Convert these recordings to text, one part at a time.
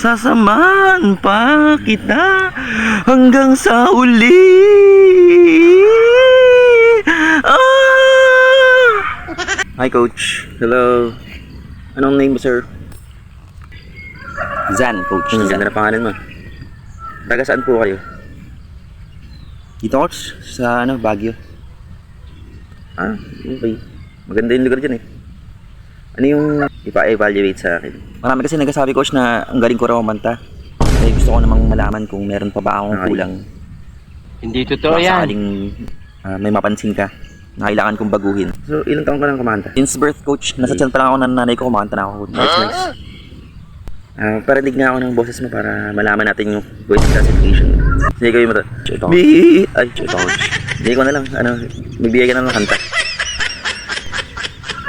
sasamahan pa kita hanggang sa uli. Hi coach, hello. Anong name mo sir? Zan, coach. Ganda na pangalan mo. Taga saan po kayo? Dito, coach, sa Baguio. Okay. Maganda yung lugar dyan eh. Ano yung ipa-evaluate sa akin? Marami kasi nagsasabi, coach, na ang galing ko raw manta. Eh, gusto ko namang malaman kung meron pa ba akong kulang. Hindi totoo Baka yan. sakaling may mapansin ka na kailangan kong baguhin. So, ilang taon ka nang kumanta? Since birth, coach, nasa tiyan pa lang ako ng nanay ko, kumanta na ako, coach. Nice. Parinig nga ako ng boses mo para malaman natin yung voice classification. Sige, gawin mo to. Coach. Sige ko na lang. Magbigay ka na ng kanta.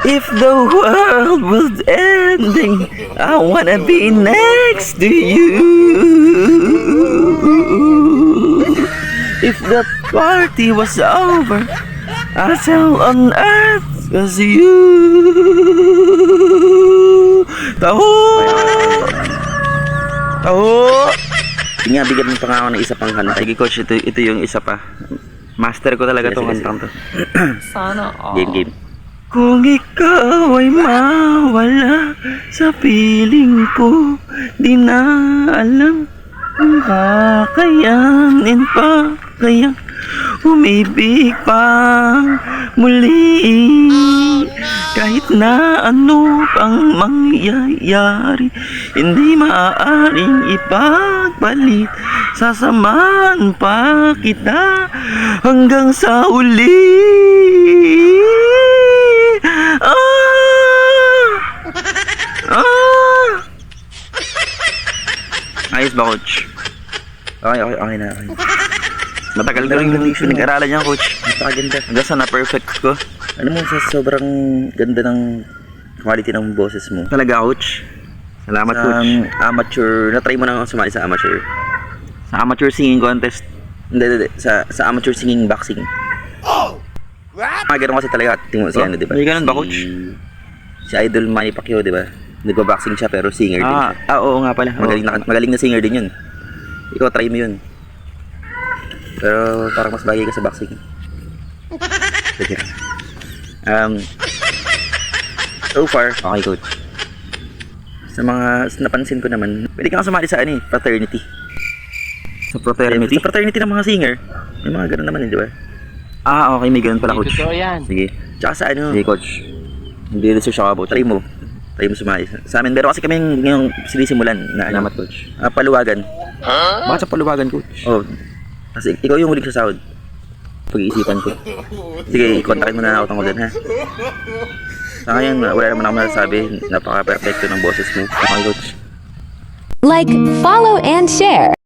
If the world was ending, I wanna be next to you. If the party was over, I tell on earth was you. Taho! Sige nga, bigyan mo pa nga ako ng isa pang kanta. Sige coach, ito yung isa pa. Master ko talaga Sige, itong sige, kantang to. Sana Game. Kung ikaw ay mawala sa piling ko, di na alam kung kakayanin pa kaya umibig pa muli. Kahit na ano pang mangyayari, hindi maaaring ipagpalit. Sasamahan pa kita hanggang sa uli. Ayos ba, coach? Okay na. Matagal na rin yung pinag-aralan niya, coach. Napakaganda. Hanggang sa na-perfect ko. Alam mo, sa sobrang ganda ng quality ng boses mo. Talaga, coach. Salamat, coach. Amateur, na-try mo na sumali sa amateur. Sa amateur singing contest. Hindi. Sa amateur singing boxing. Ganun kasi talaga. Tingnan mo si di ba? May ganun ba, coach? Si Idol Manny Pacquiao, di ba? Nagba-boxing siya pero singer din siya. Oo nga pala. Magaling na singer din yun. Ikaw, try mo yun. Pero parang mas bagay ka sa boxing. So far, Okay, coach. sa napansin ko naman, pwede kang sumali sa fraternity. Sa fraternity? Sa fraternity ng mga singer, may mga ganun naman di ba? Okay. May ganun pala, Hindi coach. totoo yan. Sige. Tsaka sa Sige, coach. Hindi research ako about. try mo sumali. Sa amin, meron kasi kami ngayong sinisimulan na Salamat, coach. paluwagan. Bakit sa paluwagan, coach? Oh, kasi ikaw yung huling sa sahod. Pag-iisipan ko. Sige, kontakin mo na ako tungkol dyan, ha? Sa ngayon, wala naman ako masasabi. Napaka-perfecto ng boses mo. Okay, coach. Like, follow, and share.